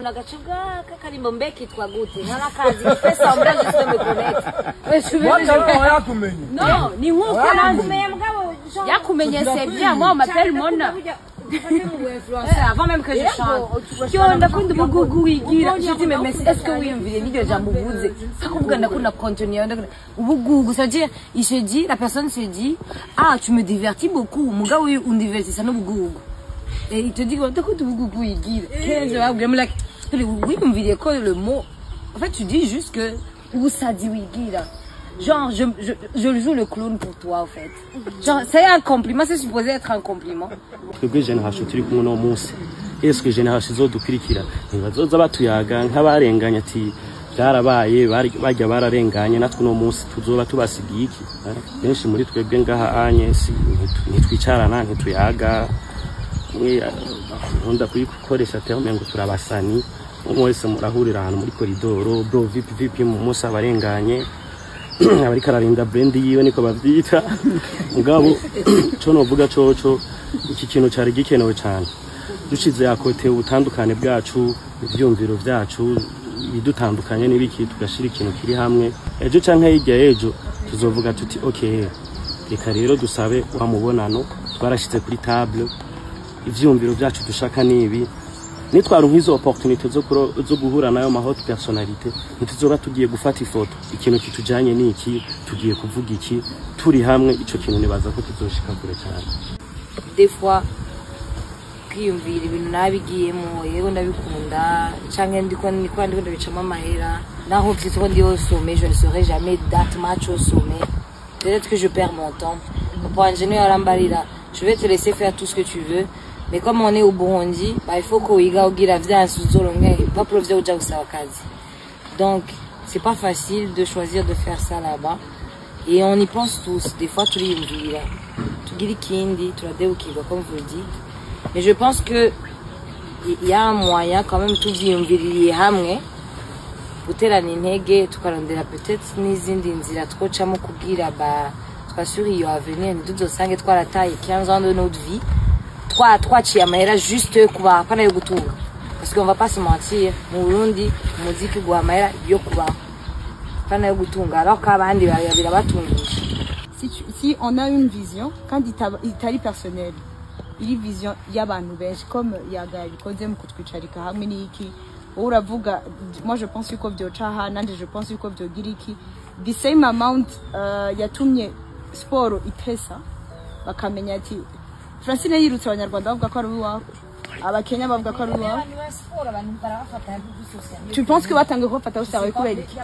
Nagachuga kakarimbo mbeki twa gute nala kazi pesa mbaje sema connect non ni nkuko nakumenya mugabo yakumenye c'est bien moi on m'appelle Mona avant même que je chante cyo ndakunda ubugugu wigira je dis mais est-ce que wiyumvire n'iryo jambo uvuze akuvuga ndakunda continuer ubugugu ça veut dire il se dit la personne se dit ah tu me divertis beaucoup mugabo on divertissa no bugugu et il te dit ndakunda ubugugu wigira je vais vraiment like oui, on vit le mot. En fait, tu dis juste que où ça dit wigira. Genre, je joue le clown pour toi, en fait. Genre, c'est un compliment, c'est supposé être un compliment. Twebwe generation turi kumwe no munsi. Est-ce que generation zodukurikira ntibazoza batuyaga nk'abarenganya ati byarabaye bajya bararenganye natwe no munsi tuzoba tubasigiye iki. Benshi muri twebwe ngaha Agnes ntitwicarana ntituyaga. Nkunda kuyikoresha terme ngo turabasani mwese murahurira ahantu muri koridoro bro vip musa barenganye abari kararinda brand yiwe niko bavyita mugabo cyo novuga coco iki kintu cyari gikenewe cyane dushize yakote ubutandukane bwacu ibyumviro byacu bidutandukanye n'ibiki tugashira ikintu kiri hamwe ejo canke hirya ejo tuzovuga tuti okay reka rero dusabe wa mubonano twarashitse kuri table ivyumviro byacu dushaka nibi nitwaro nk'izo opportunity zo guhura nayo ma hot personality ntituzoba tugiye gufata ifoto ikintu kitujanye niki tugiye kuvuga iki turi hamwe ico kintu nibaza ko tuzoshika kure cyane des fois kwiyumvira ibintu nabigiyemo yego ndabikunda canke ndiko ndabicamo amahera naho byitwa ndi au sommet je ne serai jamais that match au sommet peut-être que je perds mon temps pour ingénieur arambarira je vais te laisser faire tout ce que tu veux. Mais comme on est au Burundi, bah, il faut qu'on y ait bien pas profiter de kazi. Donc, c'est pas facile de choisir de faire ça là-bas. Et on y pense tous. Des fois, tu dis kindi, tu l'as comme vous le dites. Mais je pense que il y a un moyen quand même tout dire hamwe. Utera n'intege tukarondera peut-être n'izindi nzira twocamo kugira ba twasuri yo avenir ntiduzosange twarataye 15 ans de notre vie. Twaciye amahera juste kuba pana yo gutunga parce qu'on va pas se mentir mu Burundi umuziki gwa amahera yo kuba pana yo gutunga alors qu'abandi birabatungisha. Si on a une vision quand il tari personnel il vision y'abantu benshi comme yagaye bikoze mu kutwicarika hamwe n'iki uravuga moi je pense yuko byocaha nande je pense yuko byogira iki the same amount yatumye sport itesa bakamenya ati Francine yirutse abanyarwanda bavuga ko ari uwawe abakenya bavuga ko ari uwawe tu penses que batangiye kubafata ushawe kubera iki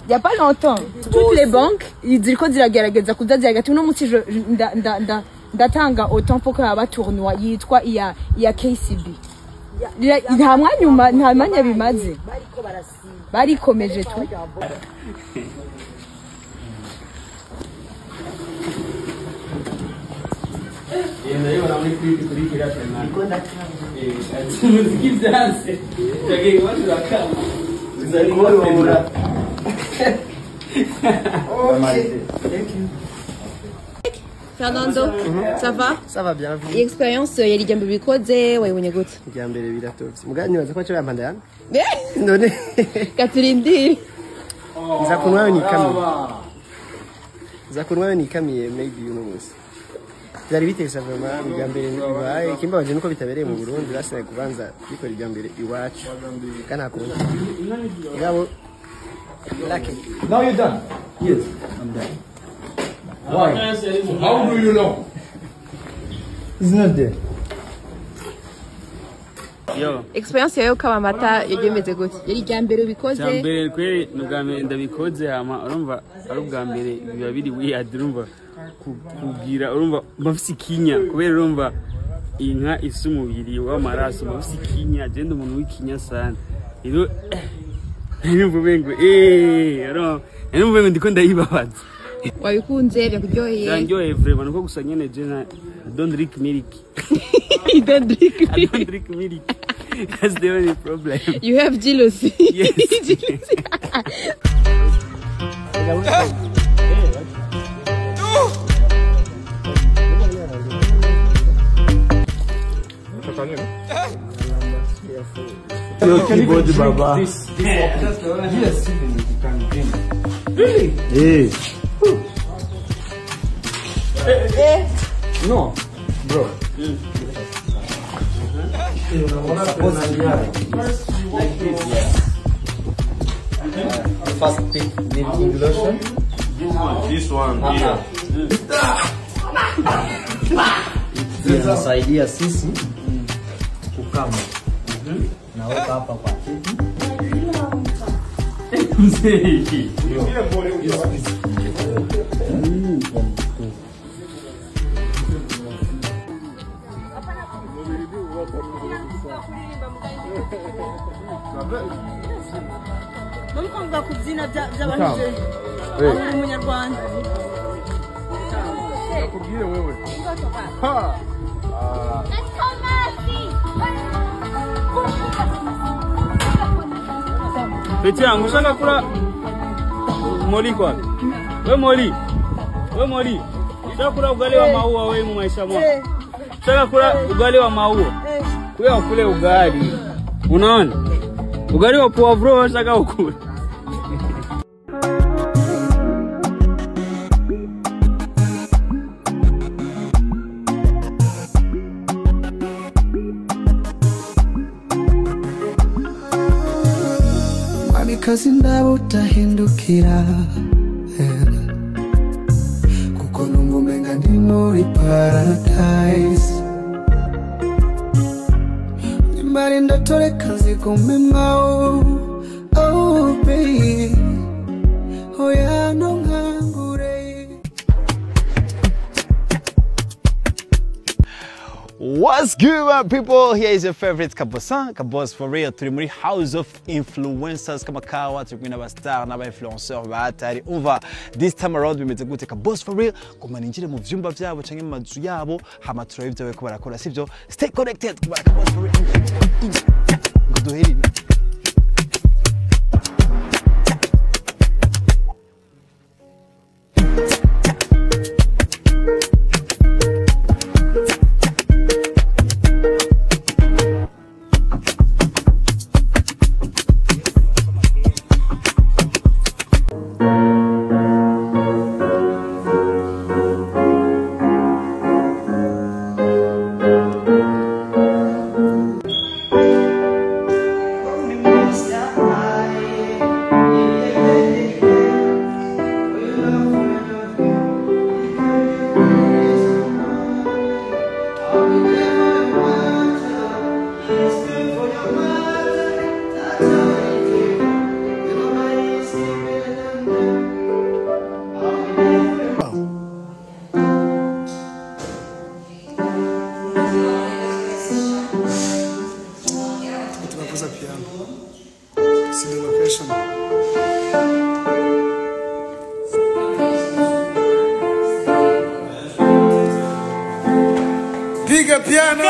il y a pas longtemps toutes les banques iziriko ziragerageza kuzaziga no munsi ndatanga autant pour que aba tournoi yitwa iya KCB nta mwanyuma nta manya bimaze barikomeje tu Io non mi qui la cena. Muziki dance. Perché guarda la cama. Fernando, ça va? Ça va bien. Expérience yali jambo bikoze wayibonye gute? Ijambere biratotse. Mugani baza ko cyo mpanda yana. None Katurindi. Zakunwa ni kamiye maybe you know. Byari biteza vraiment ijambere bibaye kimbabaje nuko bitabereye mu Burundi basinaye kubanza bikora ijambere iwacu kana ko ngabo lucky. Now you're done. Yes, I'm done. Why? How do you know? It's not there. Yo. Experience yayo kama mata yagemeze gute? Yari jambere bikoze. Jambere kweri nugame ndabikoze hama urumva ari ubwambere biba biri weird urumva kugira urumva bafise ikinya kubera urumva inka isumubiri w'amaraso bafise ikinya agenda umuntu w'ikinya sana rero numva bengo numva ndiko ndayibabaza wabikunze byakuryoheye byanjyoheye vraiment nuko gusa nyene je na don't drink milk you don't drink milk. I don't drink milk. That's the only problem. You have jealousy. Yes. your keyboard, Baba. Yes, even you can drink. Really? Hey. No, bro. First pick lip lotion. This one here. Inasaidia sisi kukama. Naweka hapa kwa kiti. Mumukunda kubyina by'abantu b'Abanyarwanda. Umunyarwanda. Nakubwire wewe. Ha. Peti yangu ushaka kula Moli kwa. We Moli. Ushaka kula ugali wa maua wewe mu maisha mwako. Ushaka kula ugali wa maua. Wewe ukule ugali. Unaona? Ugali wa poivro ushaka ukule. Kazi ndabo utahindukira kuko nungumenga ndi muri paradise nimbari ndatoreka zigume mwawo oh baby oya ntunkangure. What's good, my people? Here is your favorite Kabosan, Kabos for real. Turi muri House of Influencers kama kawa, turi kumwe n'abastar n'aba-influenceurs batari. Umva, this time around bimeze gute Kabos for real? Kuma ninjire mu vyumba vyabo canke mu mazu yabo, hama turabe ivyo bariko barakora, sivyo? Stay connected ku Kabos for real. Nguduheri. Piga piano!